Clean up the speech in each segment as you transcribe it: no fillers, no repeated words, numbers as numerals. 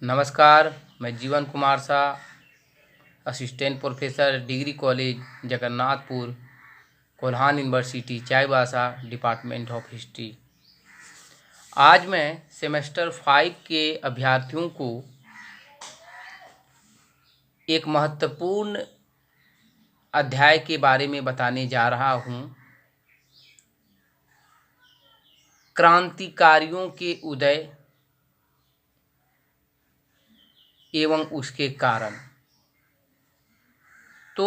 नमस्कार। मैं जीवन Kumar Shah, assistant professor, degree college Jagannathpur, Kolhan university, Chaibasa, department of history. आज मैं सेमेस्टर 5 के अभ्यर्थियों को एक महत्वपूर्ण अध्याय के बारे में बताने जा रहा हूँ। क्रांतिकारियों के उदय एवं उसके कारण। तो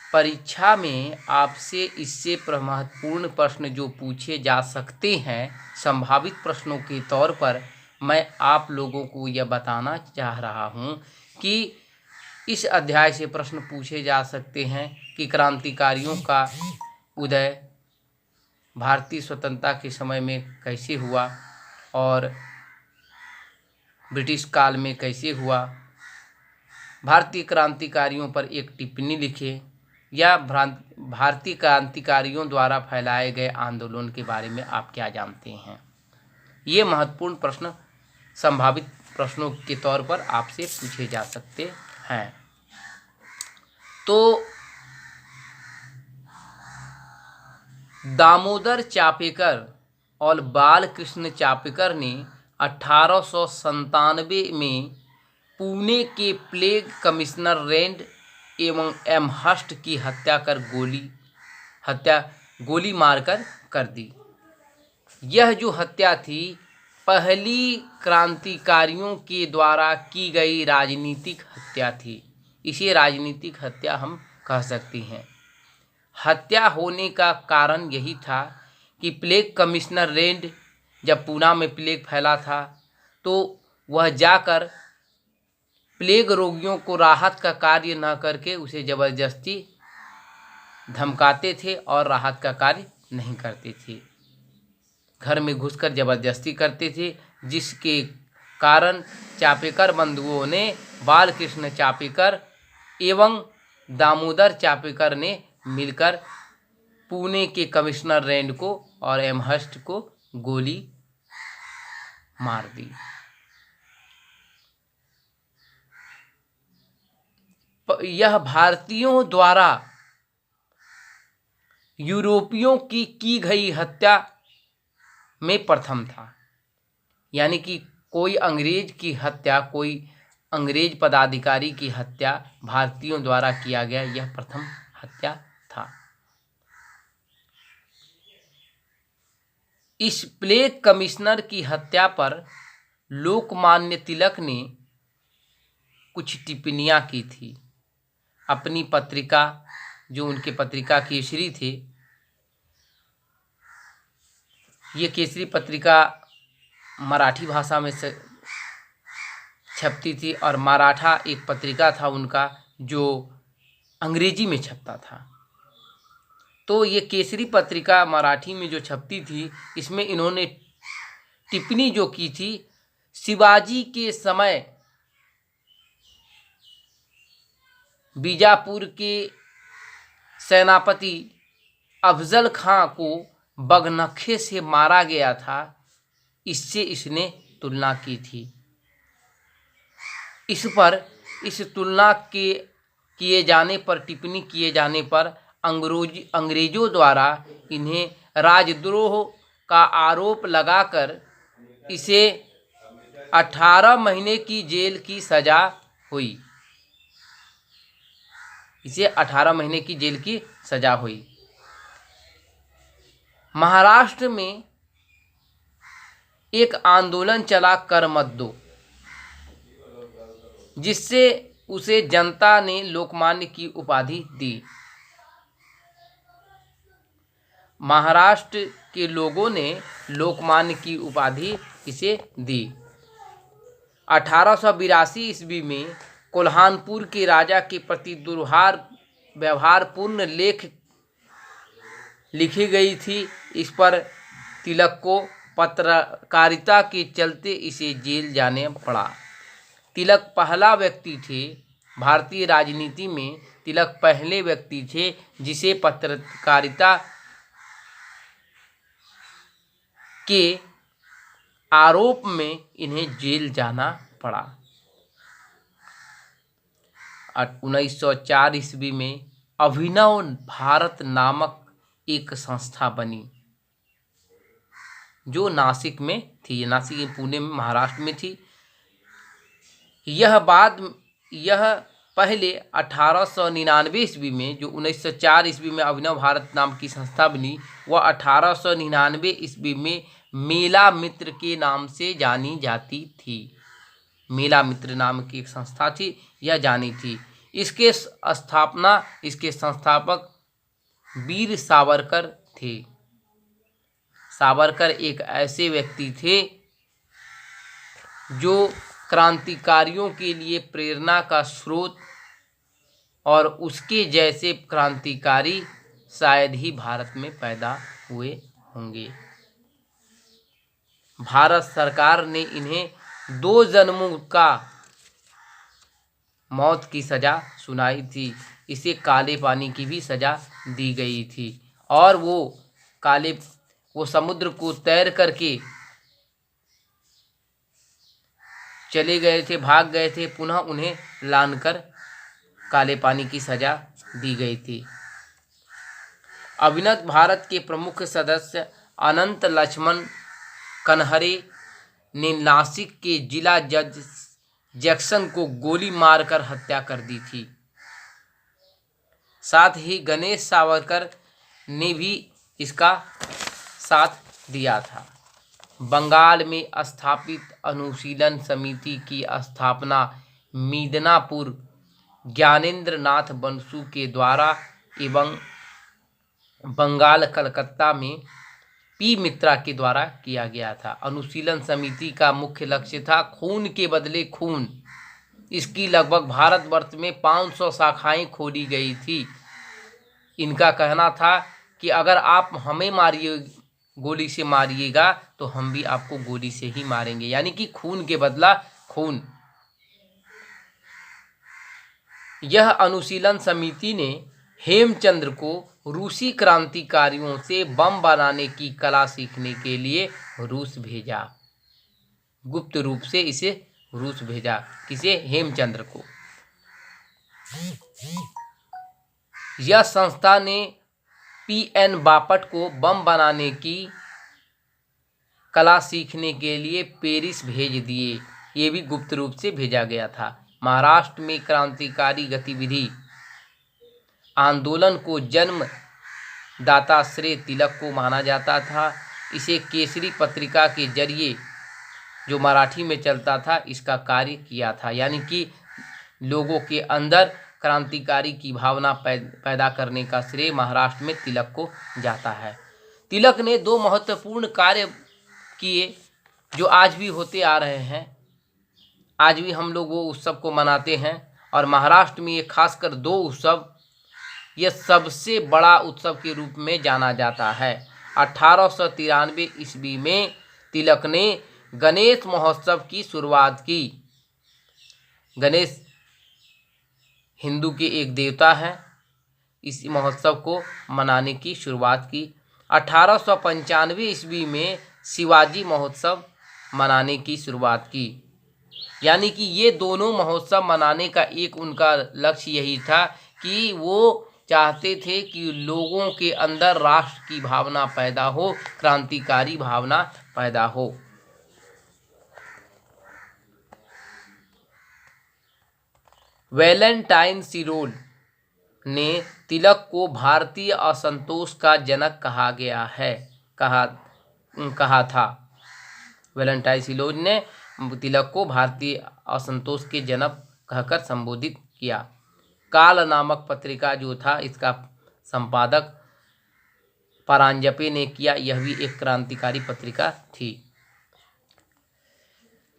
परीक्षा में आपसे इससे महत्वपूर्ण प्रश्न जो पूछे जा सकते हैं, संभावित प्रश्नों के तौर पर मैं आप लोगों को यह बताना चाह रहा हूं कि इस अध्याय से प्रश्न पूछे जा सकते हैं कि क्रांतिकारियों का उदय भारतीय स्वतंत्रता के समय में कैसे हुआ और ब्रिटिश काल में कैसे हुआ। भारतीय क्रांतिकारियों पर एक टिप्पणी लिखे या भारतीय क्रांतिकारियों द्वारा फैलाए गए आंदोलन के बारे में आप क्या जानते हैं। ये महत्वपूर्ण प्रश्न संभावित प्रश्नों के तौर पर आपसे पूछे जा सकते हैं। तो दामोदर चापेकर और बाल कृष्ण चापेकर ने 1897 में पुणे के प्लेग कमिश्नर रेंड एवं एमहर्स्ट की हत्या गोली मारकर कर दी। यह जो हत्या थी, पहली क्रांतिकारियों के द्वारा की गई राजनीतिक हत्या थी। इसे राजनीतिक हत्या हम कह सकते हैं। हत्या होने का कारण यही था कि प्लेग कमिश्नर रेंड, जब पूना में प्लेग फैला था तो वह जाकर प्लेग रोगियों को राहत का कार्य न करके उसे ज़बरदस्ती धमकाते थे और राहत का कार्य नहीं करते थे। घर में घुसकर ज़बरदस्ती करते थे, जिसके कारण चापेकर बंधुओं ने बालकृष्ण चापेकर एवं दामोदर चापेकर ने मिलकर पुणे के कमिश्नर रेंड को और एमहर्स्ट को गोली मार दी। यह भारतीयों द्वारा यूरोपियों की गई हत्या में प्रथम था। यानी कि कोई अंग्रेज की हत्या, कोई अंग्रेज पदाधिकारी की हत्या भारतीयों द्वारा किया गया, यह प्रथम हत्या था। इस प्लेग कमिश्नर की हत्या पर लोकमान्य तिलक ने कुछ टिप्पणियां की थी। अपनी पत्रिका, जो उनके पत्रिका केसरी थे, ये केसरी पत्रिका मराठी भाषा में से छपती थी और मराठा एक पत्रिका था उनका जो अंग्रेजी में छपता था। तो ये केसरी पत्रिका मराठी में जो छपती थी, इसमें इन्होंने टिप्पणी जो की थी, शिवाजी के समय बीजापुर के सेनापति अफजल खां को बगनखे से मारा गया था, इससे इसने तुलना की थी। इस तुलना के किए जाने पर, टिप्पणी किए जाने पर अंग्रेजों द्वारा इन्हें राजद्रोह का आरोप लगाकर इसे 18 महीने की जेल की सजा हुई। इसे 18 महीने की जेल की सजा हुई। महाराष्ट्र में एक आंदोलन चला, कर मत दो, जिससे उसे जनता ने लोकमान्य की उपाधि दी। महाराष्ट्र के लोगों ने लोकमान्य की उपाधि इसे दी। 1882 ईस्वी में कोल्हानपुर के राजा के प्रति व्यवहारपूर्ण लेख लिखी गई थी। इस पर तिलक को पत्रकारिता के चलते इसे जेल जाने पड़ा। तिलक पहला व्यक्ति थे, भारतीय राजनीति में तिलक पहले व्यक्ति थे जिसे पत्रकारिता के आरोप में इन्हें जेल जाना पड़ा। 1904 ईस्वी में अभिनव भारत नामक एक संस्था बनी जो नासिक में थी, नासिक पुणे में महाराष्ट्र में थी। यह पहले 1899 ईस्वी में, जो 1904 ईस्वी में अभिनव भारत नाम की संस्था बनी, वह 1899 ईस्वी में मेला मित्र के नाम से जानी जाती थी। मेला मित्र नाम की एक संस्था थी, यह जानी थी। इसके संस्थापक वीर सावरकर थे। सावरकर एक ऐसे व्यक्ति थे जो क्रांतिकारियों के लिए प्रेरणा का स्रोत, और उसके जैसे क्रांतिकारी शायद ही भारत में पैदा हुए होंगे। भारत सरकार ने इन्हें 2 जन्मों का मौत की सज़ा सुनाई थी। इसे काले पानी की भी सज़ा दी गई थी, और वो समुद्र को तैर करके चले गए थे, भाग गए थे। पुनः उन्हें लानकर काले पानी की सज़ा दी गई थी। अभिनव भारत के प्रमुख सदस्य अनंत लक्ष्मण कन्हरे ने नासिक के जिला जज जैक्सन को गोली मारकर हत्या कर दी थी। साथ ही गणेश सावरकर ने भी इसका साथ दिया था। बंगाल में स्थापित अनुशीलन समिति की स्थापना मिदनापुर ज्ञानेंद्र नाथ बसु के द्वारा एवं बंगाल कलकत्ता में पी मित्रा के द्वारा किया गया था। अनुशीलन समिति का मुख्य लक्ष्य था खून के बदले खून। इसकी लगभग भारतवर्ष में 500 शाखाएं खोली गई थी। इनका कहना था कि अगर आप हमें गोली से मारिएगा तो हम भी आपको गोली से ही मारेंगे, यानी कि खून के बदला खून। यह अनुशीलन समिति ने हेमचंद्र को रूसी क्रांतिकारियों से बम बनाने की कला सीखने के लिए रूस भेजा। गुप्त रूप से इसे रूस भेजा। किसे? हेमचंद्र को। यह संस्था ने पीएन बापट को बम बनाने की कला सीखने के लिए पेरिस भेज दिए। ये भी गुप्त रूप से भेजा गया था। महाराष्ट्र में क्रांतिकारी गतिविधि आंदोलन को जन्म दाता श्री तिलक को माना जाता था। इसे केसरी पत्रिका के जरिए, जो मराठी में चलता था, इसका कार्य किया था। यानी कि लोगों के अंदर क्रांतिकारी की भावना पैदा करने का श्रेय महाराष्ट्र में तिलक को जाता है। तिलक ने 2 महत्वपूर्ण कार्य किए जो आज भी होते आ रहे हैं। आज भी हम लोग वो उत्सव को मनाते हैं, और महाराष्ट्र में ये खासकर 2 उत्सव यह सबसे बड़ा उत्सव के रूप में जाना जाता है। 1893 ईस्वी में तिलक ने गणेश महोत्सव की शुरुआत की। गणेश हिंदू के एक देवता हैं। इस महोत्सव को मनाने की शुरुआत की। 1895 ईस्वी में शिवाजी महोत्सव मनाने की शुरुआत की। यानी कि ये दोनों महोत्सव मनाने का एक उनका लक्ष्य यही था कि वो चाहते थे कि लोगों के अंदर राष्ट्र की भावना पैदा हो, क्रांतिकारी भावना पैदा हो। वैलेंटाइन सिरोल ने तिलक को भारतीय असंतोष का जनक कहा था। वैलेंटाइन सिरोल ने तिलक को भारतीय असंतोष के जनक कहकर संबोधित किया। काल नामक पत्रिका जो था, इसका संपादक परांजपे ने किया। यह भी एक क्रांतिकारी पत्रिका थी।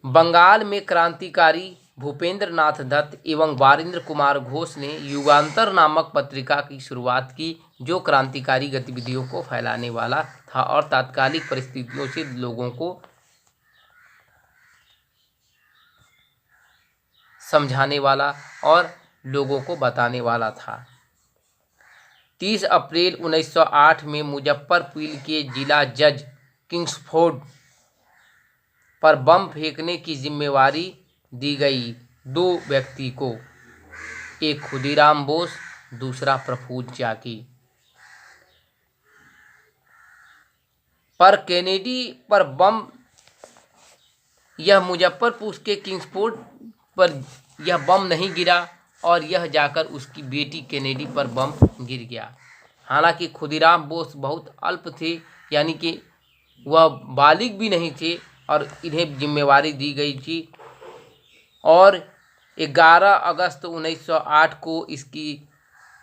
बंगाल में क्रांतिकारी भूपेंद्र नाथ दत्त एवं वारिंद्र कुमार घोष ने युगांतर नामक पत्रिका की शुरुआत की, जो क्रांतिकारी गतिविधियों को फैलाने वाला था और तात्कालिक परिस्थितियों से लोगों को समझाने वाला और लोगों को बताने वाला था। 30 अप्रैल 1908 में मुजफ्फरपुर के जिला जज किंग्सफोर्ड पर बम फेंकने की जिम्मेवारी दी गई 2 व्यक्ति को। एक खुदीराम बोस, दूसरा प्रफुल्ल चाकी। पर केनेडी पर बम, यह मुजफ्फरपुर के किंग्सपोर्ट पर यह बम नहीं गिरा और यह जाकर उसकी बेटी केनेडी पर बम गिर गया। हालांकि खुदीराम बोस बहुत अल्प थे, यानी कि वह बालिग भी नहीं थे और इन्हें जिम्मेवारी दी गई थी। और 11 अगस्त 1908 को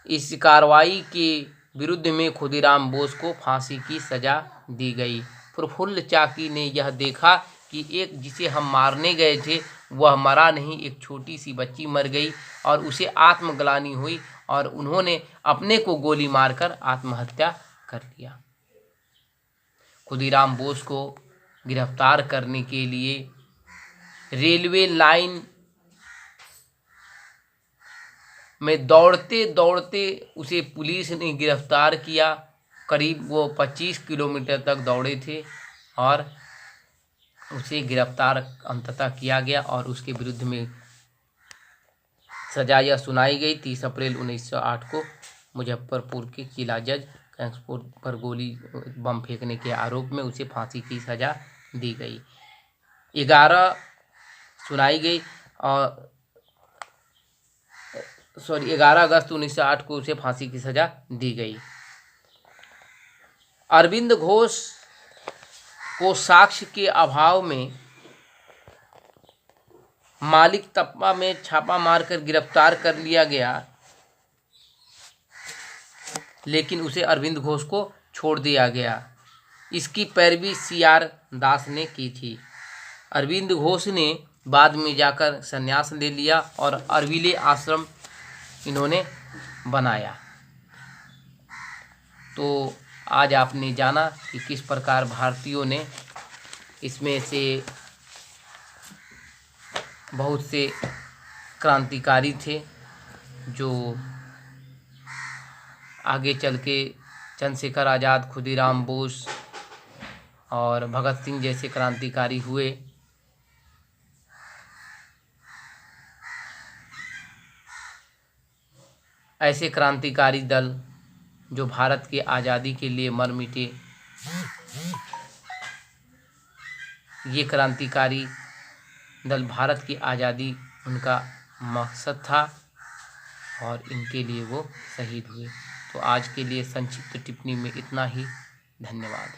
इस कार्रवाई के विरुद्ध में खुदीराम बोस को फांसी की सजा दी गई। प्रफुल्ल चाकी ने यह देखा कि एक जिसे हम मारने गए थे वह मरा नहीं, एक छोटी सी बच्ची मर गई और उसे आत्मग्लानि हुई और उन्होंने अपने को गोली मारकर आत्महत्या कर लिया। खुदीराम बोस को गिरफ्तार करने के लिए रेलवे लाइन में दौड़ते दौड़ते उसे पुलिस ने गिरफ्तार किया। करीब वो 25 किलोमीटर तक दौड़े थे और उसे गिरफ्तार अंततः किया गया और उसके विरुद्ध में सजा यह सुनाई गई। 30 अप्रैल 1908 को मुजफ्फरपुर के किला जज किंग्सपोर्ट पर गोली बम फेंकने के आरोप में उसे फांसी की सजा दी गई। 11 सुनाई गई और 11 अगस्त 1908 को उसे फांसी की सजा दी गई। अरविंद घोष को साक्ष्य के अभाव में मालिक तप्पा में छापा मारकर गिरफ्तार कर लिया गया, लेकिन उसे अरविंद घोष को छोड़ दिया गया। इसकी पैरवी CR दास ने की थी। अरविंद घोष ने बाद में जाकर संन्यास ले लिया और अरविले आश्रम इन्होंने बनाया। तो आज आपने जाना कि किस प्रकार भारतीयों ने इसमें से बहुत से क्रांतिकारी थे जो आगे चल के चंद्रशेखर आज़ाद, खुदीराम बोस और भगत सिंह जैसे क्रांतिकारी हुए। ऐसे क्रांतिकारी दल जो भारत के आज़ादी के लिए मर मिटे, ये क्रांतिकारी दल भारत की आज़ादी उनका मकसद था और इनके लिए वो शहीद हुए। तो आज के लिए संक्षिप्त टिप्पणी में इतना ही। धन्यवाद।